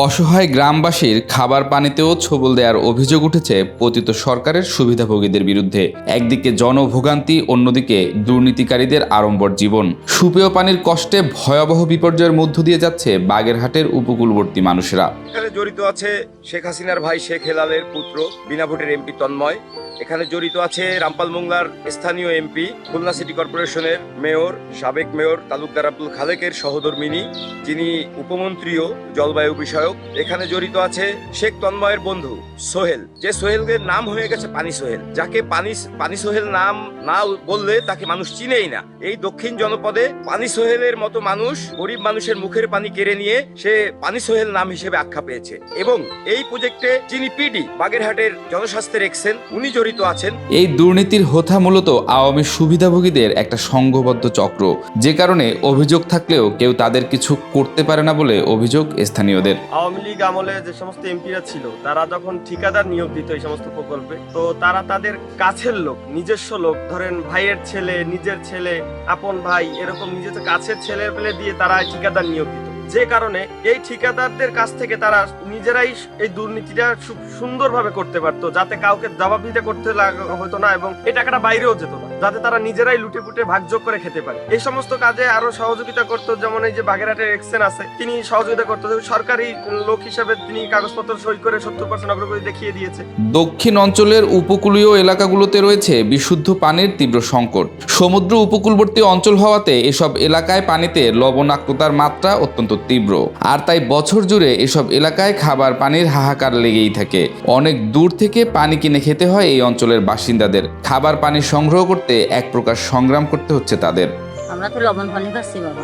অসহায় গ্রামবাসীর খাবার পানিতেও ছোবল দেওয়ার অভিযোগ উঠেছে পতিত সরকারের সুবিধাভোগীদের বিরুদ্ধে। একদিকে জনভোগান্তি, অন্যদিকে দুর্নীতিকারীদের আড়ম্বর জীবন। সুপেয় পানির কষ্টে ভয়াবহ বিপর্যয়ের মধ্য দিয়ে যাচ্ছে বাগেরহাটের উপকূলবর্তী মানুষেরা। এখানে জড়িত আছে শেখ হাসিনার ভাই শেখ হেলালের পুত্র বিনা ভোটের এমপি তন্ময়। এখানে জড়িত আছে রামপাল মোংলার স্থানীয় এমপি, খুলনা সিটি কর্পোরেশনের মেয়র, সাবেক মেয়র তালুকদার আব্দুল খালেকের সহধর্মিণী, যিনি উপমন্ত্রীও জলবায়ু বিষয়ক। এখানে জড়িত আছে শেখ তন্ময়ের বন্ধু সোহেল, যে সোহেলের নাম হয়ে গেছে পানি সোহেল, যাকে পানি সোহেল নাম না বললে তাকে মানুষ চিনেই না। এই দক্ষিণ জনপদে পানি সোহেলের মতো মানুষ গরিব মানুষের মুখের পানি কেড়ে নিয়ে সে পানি সোহেল নাম হিসেবে আখ্যা পেয়েছে। এবং এই প্রজেক্টে যিনি পিডি বাগেরহাটের জনস্বাস্থ্যের এক্সেন, উনি জড়িত আছেন। এই দুর্নীতির হোথা মূলত আওয়ামী সুবিধাভোগীদের একটা সংঘবদ্ধ চক্র, যে কারণে অভিযোগ থাকলেও কেউ তাদের কিছু করতে পারে না বলে অভিযোগ স্থানীয়দের। আওয়ামী লীগ আমলে যে সমস্ত এমপিরা ছিল, তারা যখন ঠিকাদার নিয়োগ দিত এই সমস্ত প্রকল্পে, তো তারা তাদের কাছের লোক, নিজস্ব লোক, ধরেন ভাইয়ের ছেলে, নিজের ছেলে, আপন ভাই, এরকম নিজের কাছের ছেলে পেলে দিয়ে তারা ঠিকাদার নিয়োগ দিত। যে কারণে এই ঠিকাদারদের কাছ থেকে তারা নিজেরাই এই দুর্নীতিটা খুব সুন্দরভাবে করতে পারতো, যাতে কাউকে জবাব দিতে করতে হতো না এবং এই টাকাটা বাইরেও যেত না, যাতে তারা নিজেরাই লুটে পুটে ভাগযোগ করে খেতে পারে। এই সমস্ত কাজে আরো সহযোগিতা করতো। যেমন এই যে বাগেরহাটের এক্সেন আছে, তিনি সহযোগিতা করতো, সরকারি লোক হিসেবে তিনি কাগজপত্র সই করে 70% অগ্রগতি দেখিয়ে দিয়েছে। দক্ষিণ অঞ্চলের উপকূলীয় এলাকাগুলোতে রয়েছে বিশুদ্ধ পানির তীব্র সংকট। সমুদ্র উপকূলবর্তী অঞ্চল হওয়াতে এসব এলাকায় পানিতে লবণাক্ততার মাত্রা অত্যন্ত তীব্র, আর তাই বছর জুড়ে এসব এলাকায় খাবার পানির হাহাকার লেগেই থাকে। অনেক দূর থেকে পানি কিনে খেতে হয় এই অঞ্চলের বাসিন্দাদের। খাবার পানি সংগ্রহ করতে এক প্রকার সংগ্রাম করতে হচ্ছে তাদের। আমরা তো লবণ পানি খাচ্ছি বাবা,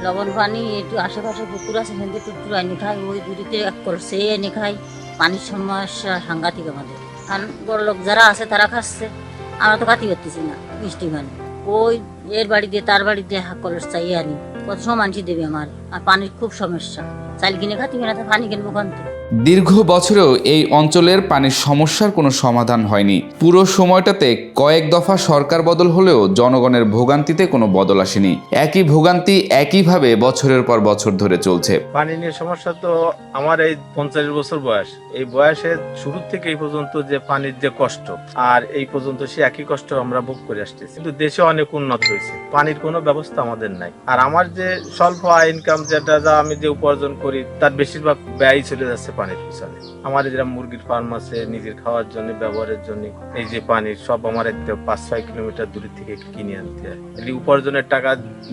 লবণ পানি একটু আশেপাশে পুকুর আছে, সেখান থেকে টুকটুর এনে খাই, ওই দুটিতে এক কলসে এনে খাই। পানির সমস্যা সাংঘাতিক আমাদের। আর বড় লোক যারা আছে তারা খাচ্ছে, আমরা তো খাতি করতেছি না মিষ্টি পানি। ওই এর বাড়ি দিয়ে তার বাড়ি দিয়ে কলস চাইয়ে আনি, কত সময় মানছি দেবে আমার। আর পানির খুব সমস্যা, চাল কিনে খাতি না, পানি কিনবো কানতে। দীর্ঘ বছরেও এই অঞ্চলের পানির সমস্যার কোনো সমাধান হয়নি। পুরো সময়টাতে কয়েক দফা সরকার বদল হলেও জনগণের ভোগান্তিতে কোনো বদল আসেনি। একই ভোগান্তি একইভাবে বছরের পর বছর ধরে চলছে। পানি নিয়ে সমস্যা তো আমার এই 50 বছর বয়স, এই বয়সে শুরু থেকে এই পর্যন্ত যে পানির যে কষ্ট, আর এই পর্যন্ত সে একই কষ্ট আমরা ভোগ করে আসতেছি। কিন্তু দেশে অনেক উন্নত হয়েছে, পানির কোনো ব্যবস্থা আমাদের নাই। আর আমার যে স্বল্প আয় ইনকাম, যা আমি যে উপার্জন করি, তার বেশিরভাগ ব্যয় চলে যাচ্ছে পানির পিছনে। আমার যেটা মুরগির ফার্ম আছে, নিজের খাওয়ার জন্য, ব্যবহারের জন্য, এই যে পানির সব আমার 5-6 কিলোমিটার দূরে থেকে কিনে আনতে হয়। তাহলে উপার্জনের টাকা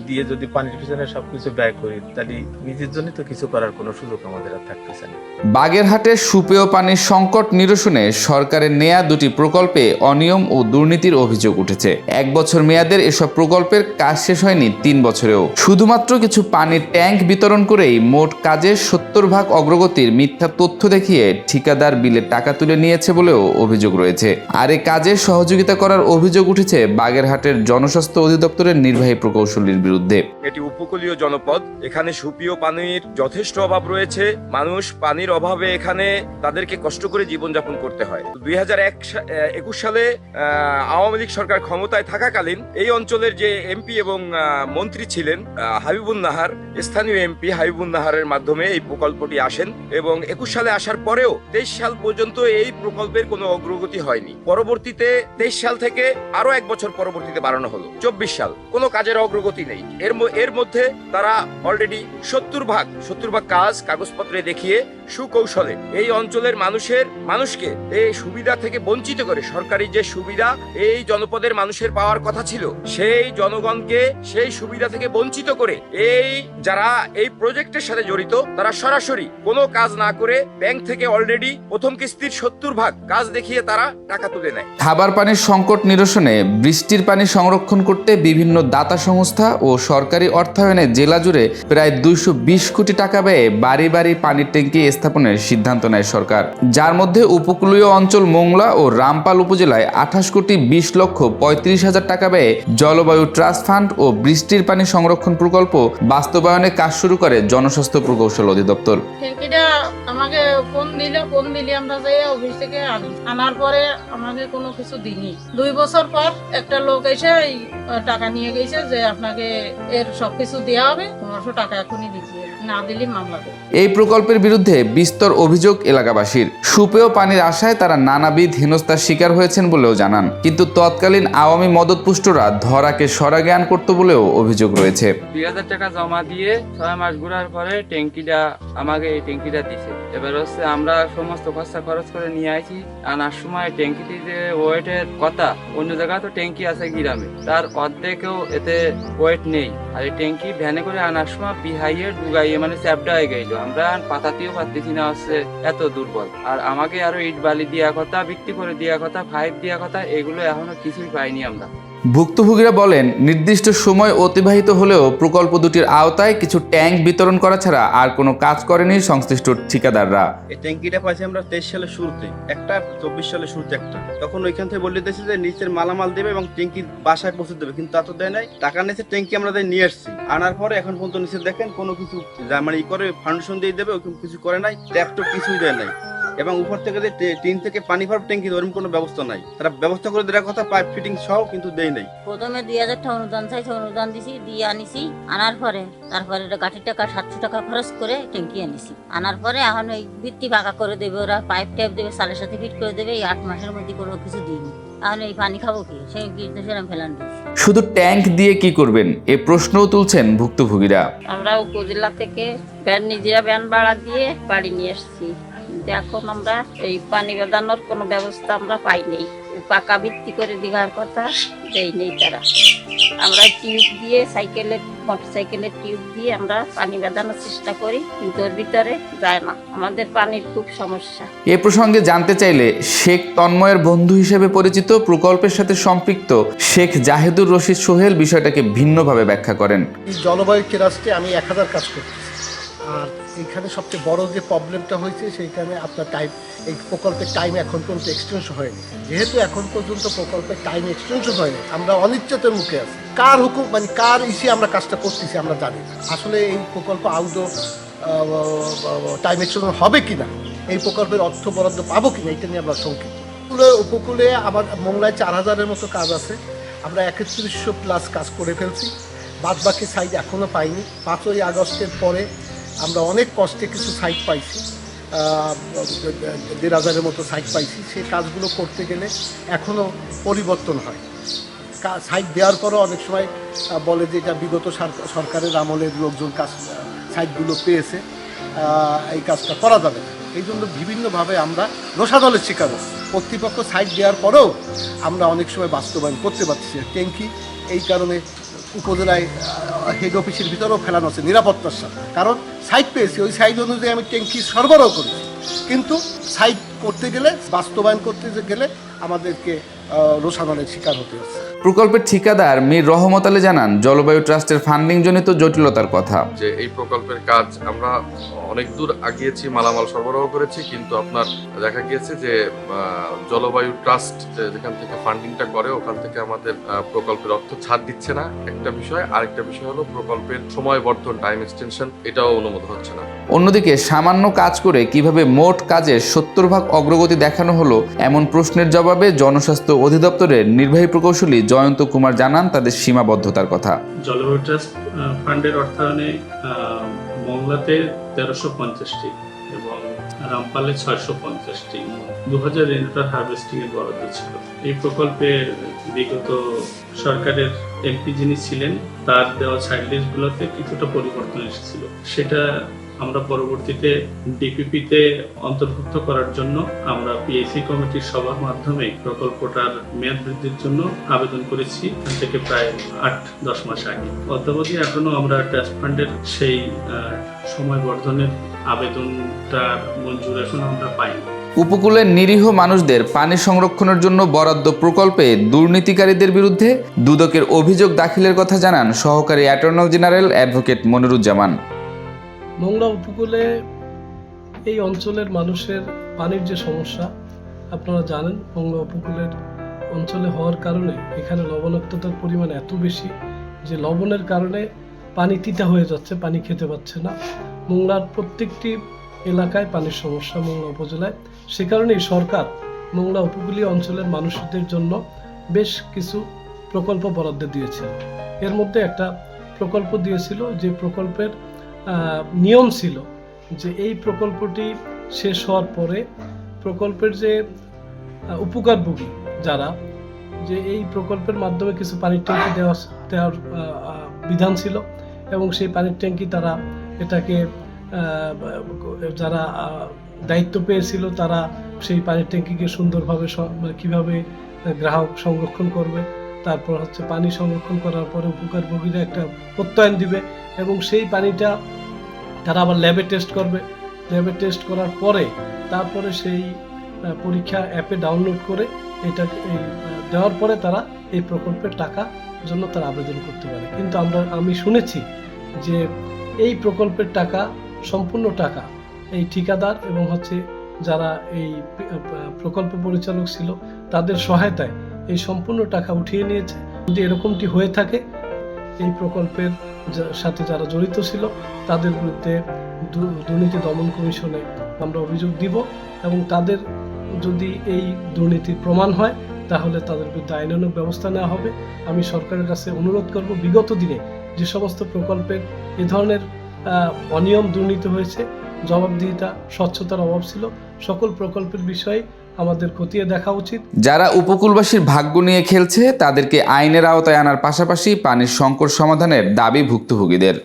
দিয়ে যদি পানির পিছনে সবকিছু ব্যয় করি, তাহলে নিজের জন্য তো কিছু করার কোনো সুযোগ আমাদের আর থাকতেছে না। বাগেরহাটের সুপেয় পানির সংকট নিরসনে সরকারের নেয়া দুটি প্রকল্পে অনিয়ম ও দুর্নীতির অভিযোগ উঠেছে। 1 বছর মেয়াদের এসব প্রকল্পের কাজ শেষ হয়নি 3 বছরেও। শুধুমাত্র কিছু পানির ট্যাঙ্ক বিতরণ করেই মোট কাজের 70% অগ্রগতির মিথ্যা তথ্য দেখিয়ে ঠিকাদার বিলের টাকা তুলে নিয়েছে বলেও অভিযোগ রয়েছে। আর এই কাজে সহযোগিতা করার অভিযোগ উঠেছে বাগেরহাটের জনস্বাস্থ্য অধিদপ্তরের নির্বাহী প্রকৌশলীর বিরুদ্ধে। এটি উপকূলীয় জনপদ, এখানে সুপেয় পানির যথেষ্ট অভাব রয়েছে। মানুষ পানির অভাবে এখানে তাদেরকে কষ্ট করে জীবনযাপন করতে হয়। 2021 সালে আওয়ামী লীগ সরকার ক্ষমতায় থাকাকালীন এই অঞ্চলের যে এমপি এবং মন্ত্রী ছিলেন হাবিবুন নাহার, স্থানীয় এমপি হাবিবুন নাহারের মাধ্যমে এই প্রকল্পটি আসেন এবং 21 সালে আসার পরেও 23 সাল পর্যন্ত এই প্রকল্পের কোনো অগ্রগতি হয়নি। পরবর্তীতে 23 সাল থেকে আরো 1 বছর পরবর্তীতে বাড়ানো হলো 24 সাল, কোনো কাজের অগ্রগতি নেই। এর মধ্যে তারা অলরেডি 70% কাজ কাগজপত্রে দেখিয়ে সুকৌশলে এই অঞ্চলের মানুষকে এই সুবিধা থেকে বঞ্চিত করে, সরকারি যে সুবিধা এই জনপদের মানুষের পাওয়ার কথা ছিল, সেই জনগণকে সেই সুবিধা থেকে বঞ্চিত করে এই যারা এই প্রজেক্টের সাথে জড়িত, তারা সরাসরি কোনো কাজ না করে ব্যাংক থেকে অলরেডি প্রথম কিস্তির 70% কাজ দেখিয়ে তারা টাকা তুলে নেয়। খাবার পানির সংকট নিরসনে বৃষ্টির পানি সংরক্ষণ করতে বিভিন্ন দাতা সংস্থা ও সরকারি অর্থায়নে জেলা জুড়ে প্রায় 220 কোটি টাকা ব্যয়ে বাড়ি বাড়ি পানির ট্যাঙ্কি স্থাপনের সিদ্ধান্ত নেয় সরকার, যার মধ্যে উপকূলীয় অঞ্চল মোংলা ও রামপাল উপজেলায় 28,20,35,000 টাকা ব্যয়ে জলবায়ু ট্রাস্ট ফান্ড ও বৃষ্টির পানি সংরক্ষণ প্রকল্প বাস্তবায়নে কাজ শুরু করে জনস্বাস্থ্য প্রকৌশল অধিদপ্তর। আমাকে ফোন দিলে আমরা যাই অফিস থেকে আনার পরে আমাকে কোনো কিছু দিইনি। 2 বছর পর একটা লোক এসে টাকা নিয়ে গেছে যে আপনাকে এর সবকিছু দেওয়া হবে, 1500 টাকা এখনই দিচ্ছি। না দিলে মামলা দেবে। এই প্রকল্পের বিরুদ্ধে বিস্তর অভিযোগ এলাকাবাসীর। সুপেয় পানির আশায় তারা নানাবিধ হেনস্থার শিকার হয়েছেন বলেও জানান। কিন্তু তৎকালীন আওয়ামী মদতপুষ্টরা ধরাকে সরা জ্ঞান করত বলেও অভিযোগ রয়েছে। 2000 টাকা জমা দিয়ে 6 মাস ঘোরার পরে ট্যাঙ্কিটা আমাকে এই ট্যাঙ্কিটা দিছে। এবার হচ্ছে আমরা সমস্ত খরচা খরচ করে নিয়ে আসি, আনার সময় ট্যাঙ্কিটি যে ওয়েটের কথা, অন্য জায়গায় তো ট্যাঙ্কি আছে গ্রামে, তার অর্ধেকেও এতে ওয়েট নেই। আর এই ট্যাঙ্কি ভ্যানে করে আনার সময় বিহাইয়ে ডুগাইয়ে মানে চ্যাপটা হয়ে গেল, আমরা পাতাতেও পারতেছি না, হচ্ছে এত দুর্বল। আর আমাকে আরো ইট বালি দেওয়া কথা, বিক্রি করে দেওয়া কথা, পাইপ দেওয়া কথা, এগুলো এখনো কিছুই পাইনি আমরা। ভুক্তভোগীরা বলেন, নির্দিষ্ট সময় অতিবাহিত হলেও প্রকল্প দুটির আওতায় কিছু ট্যাঙ্ক বিতরণ করা ছাড়া আর কোনো কাজ করেনি সংশ্লিষ্ট ঠিকাদাররা। এই ট্যাঙ্কিটা পাইছি আমরা 23 সালের শুরুতে একটা, 24 সালের শুরুতে একটা। তখন ওইখান থেকে বলে দিয়েছে যে নিচের মালামাল দেবে এবং ট্যাঙ্কি বাসায় পৌঁছে দেবে, কিন্তু তা তো দেয় নাই। টাকা নিচে ট্যাঙ্কি আমরা নিয়ে আসছি, আনার পরে এখন পর্যন্ত নিচে দেখেন কোনো কিছু মানে ই করে ফাউন্ডেশন দিয়ে দেবে, ওরকম কিছু করে নাই, ট্যাপ তো কিছুই দেয় নাই। এবং উপর থেকে যে টিন থেকে পানি ভর ট্যাঙ্কি ওরকম কোনো ব্যবস্থা নাই। তারা ব্যবস্থা করে দেওয়ার কথা পাইপ ফিটিং সহ, কিন্তু দেয় নাই। প্রথমে 2000 টাকা অনুদান চাইছে, অনুদান দিছি, দিয়ে আনিছি। আনার পরে তারপরে গাঠির টাকা 700 টাকা খরচ করে ট্যাঙ্কি আনিছি। আনার পরে এখন ওই ভিত্তি ফাঁকা করে দেবে, ওরা পাইপ টাইপ দেবে, সালের সাথে ফিট করে দেবে। এই 8 মাসের মধ্যে কোনো কিছু দিইনি। এখন এই পানি খাবো কি, সেই সেরকম ফেলান দিয়েছি। শুধু ট্যাঙ্ক দিয়ে কি করবেন, এ প্রশ্নও তুলছেন ভুক্তভোগীরা। আমরা উপজেলা থেকে নিজেরা ভ্যান ভাড়া দিয়ে বাড়ি নিয়ে এসেছি। এখন আমরা এই পানি বাঁধানোর কোনো ব্যবস্থা আমরা পাইনি। পাকা ভিত্তি করে দেওয়ার কথা দেই নেই তারা। আমরা টিউব দিয়ে মোটরসাইকেলের টিউব দিয়ে আমরা পানি বাঁধানোর চেষ্টা করি, কিন্তু ওর ভিতরে যায় না। আমাদের পানির খুব সমস্যা। এ প্রসঙ্গে জানতে চাইলে শেখ তন্ময়ের বন্ধু হিসেবে পরিচিত প্রকল্পের সাথে সম্পৃক্ত শেখ জাহেদুর রশিদ সোহেল বিষয়টাকে ভিন্নভাবে ব্যাখ্যা করেন। জলবায়ু কেরাসে আমি 1000 কাজ করতেছি। আর এখানে সবচেয়ে বড় যে প্রবলেমটা হয়েছে সেইখানে আপনার টাইম, এই প্রকল্পের টাইম এখন পর্যন্ত এক্সটেনশন হয়নি। যেহেতু এখন পর্যন্ত প্রকল্পের টাইম এক্সটেনশন হয়নি, আমরা অনিশ্চয়তার মুখে আছি। কার হুকুম মানে কার ইসে আমরা কাজটা করতেছি আমরা জানি না। আসলে এই প্রকল্প আদৌ টাইম এক্সটেনশন হবে কিনা, এই প্রকল্পের অর্থ বরাদ্দ পাবো কিনা, এটা নিয়ে আমরা শঙ্কিত। উপকূলে আমার মোংলায় 4000-এর মতো কাজ আছে, আমরা 3100 প্লাস কাজ করে ফেলছি। বাদবাকি সাইট এখনও পাইনি। 5ই আগস্টের পরে আমরা অনেক কষ্টে কিছু সাইট পাইছি, 1500-এর মতো সাইট পাইছি। সেই কাজগুলো করতে গেলে এখনও পরিবর্তন হয়। সাইট দেওয়ার পরও অনেক সময় বলে যে এটা বিগত সরকারের আমলের লোকজন কাজ সাইটগুলো পেয়েছে, এই কাজটা করা যাবে না। এই জন্য বিভিন্নভাবে আমরা রোষাদলের শিকার হচ্ছি। কর্তৃপক্ষ সাইট দেওয়ার পরেও আমরা অনেক সময় বাস্তবায়ন করতে পারছি না। ট্যাঙ্কি এই কারণে উপজেলায় হেড অফিসের ভিতরেও ফেলানো হচ্ছে নিরাপত্তার সাথে, কারণ সাইট পেয়েছি, ওই সাইট অনুযায়ী আমি ট্যাঙ্কি সরবরাহ করেছি, কিন্তু সাইট করতে গেলে, বাস্তবায়ন করতে গেলে আমাদেরকে রোষাদলের শিকার হতে হচ্ছে। প্রকল্পের ঠিকাদার মীর রহমত আলী জানান, জলবায়ু ট্রাস্টের ফান্ডিং জনিত জটিলতার কথা। যে এই প্রকল্পের কাজ আমরা অনেক দূর আগিয়েছি, মালামাল সরবরাহ করেছি, কিন্তু আপনার দেখা গিয়েছে যে জলবায়ু ট্রাস্ট যেখান থেকে ফান্ডিংটা করে ওখান থেকে আমাদের প্রকল্পের অর্থ ছাড় দিচ্ছে না, একটা বিষয়। আরেকটা বিষয় হলো প্রকল্পের সময় বর্ধন, টাইম এক্সটেনশন, এটাও অনুমোদন হচ্ছে না। অন্যদিকে সামান্য কাজ করে কিভাবে মোট কাজের 70% অগ্রগতি দেখানো হলো, এমন প্রশ্নের জবাবে জনস্বাস্থ্য অধিদপ্তরের নির্বাহী প্রকৌশলী জয়ন্ত কুমার জানান তাদের সীমাবদ্ধতার কথা। জলবায়ু ট্রাস্ট ফান্ডের অর্থায়নে মংলাতে 1350টি এবং রামপালে 650টি 2000 রেনওয়াটার হারভেস্টিং এর বরাদ্দ ছিল। এই প্রকল্পে বিগত সরকারের এমপি যিনি ছিলেন তার দেওয়া সাইডলিস্ট গুলোতে কিছুটা পরিবর্তন এসেছিল, সেটা আমরা পরবর্তীতে ডিপিপিতে অন্তর্ভুক্ত করার জন্য আমরা পিএসি কমিটির সভার মাধ্যমে প্রকল্পটার মেয়াদ বৃদ্ধির জন্য আবেদন করেছি, এখান থেকে প্রায় 8-10 মাস আগে। অদ্যাবধি এখনো আমরা ট্রাস্ট ফান্ডের সেই সময় বর্ধনের আবেদনটা মঞ্জুর এখন আমরা পাইনি। উপকূলের নিরীহ মানুষদের পানি সংরক্ষণের জন্য বরাদ্দ প্রকল্পে দুর্নীতিকারীদের বিরুদ্ধে দুদকের অভিযোগ দাখিলের কথা জানান সহকারী attorney general advocate Moniruzzaman. Mongla উপকূলে এই অঞ্চলের মানুষের পানির যে সমস্যা আপনারা জানেন, মোংলা উপকূলের অঞ্চলে হওয়ার কারণে এখানে লবণাক্ততার পরিমাণ এত বেশি যে লবণের কারণে পানি তিতা হয়ে যাচ্ছে, পানি খেতে পাচ্ছে না। মোংলার প্রত্যেকটি এলাকায় পানির সমস্যা মোংলা উপজেলায়। সে কারণেই সরকার মোংলা উপকূলীয় অঞ্চলের মানুষদের জন্য বেশ কিছু প্রকল্প বরাদ্দ দিয়েছিল। এর মধ্যে একটা প্রকল্প দিয়েছিল যে প্রকল্পের নিয়ম ছিল যে এই প্রকল্পটি শেষ হওয়ার পরে প্রকল্পের যে উপকারভোগী যারা, যে এই প্রকল্পের মাধ্যমে কিছু পানির ট্যাঙ্কি দেওয়ার বিধান ছিল এবং সেই পানির ট্যাঙ্কি তারা এটাকে যারা দায়িত্ব পেয়েছিল তারা সেই পানির ট্যাঙ্কিকে সুন্দরভাবে কিভাবে গ্রাহক সংরক্ষণ করবে, তারপর হচ্ছে পানি সংরক্ষণ করার পরে উপকারভোগীরা একটা প্রত্যয়ন দিবে এবং সেই পানিটা তারা আবার ল্যাবে টেস্ট করবে। ল্যাবে টেস্ট করার পরে তারপরে সেই পরীক্ষা অ্যাপে ডাউনলোড করে এটা দেওয়ার পরে তারা এই প্রকল্পের টাকা জন্য তারা আবেদন করতে পারে। কিন্তু আমি শুনেছি যে এই প্রকল্পের টাকা, সম্পূর্ণ টাকা এই ঠিকাদার এবং হচ্ছে যারা এই প্রকল্প পরিচালক ছিল তাদের সহায়তায় এই সম্পূর্ণ টাকা উঠিয়ে নিয়েছে। যদি এরকমটি হয়ে থাকে, এই প্রকল্পের সাথে যারা জড়িত ছিল তাদের বিরুদ্ধে দুর্নীতি দমন কমিশনে আমরা অভিযোগ দিব এবং তাদের যদি এই দুর্নীতির প্রমাণ হয় তাহলে তাদের বিরুদ্ধে আইনানুগ ব্যবস্থা নেওয়া হবে। আমি সরকারের কাছে অনুরোধ করব, বিগত দিনে যে সমস্ত প্রকল্পের এ ধরনের অনিয়ম দুর্নীতি হয়েছে, জবাবদিহিতা, স্বচ্ছতার অভাব ছিল, সকল প্রকল্পের বিষয়ে আমাদের খতিয়ে দেখা উচিত। যারা উপকূলবাসীর ভাগ্য নিয়ে খেলছে তাদেরকে আইনের আওতায় আনার পাশাপাশি পানির সংকট সমাধানের দাবি ভুক্তভোগীদের।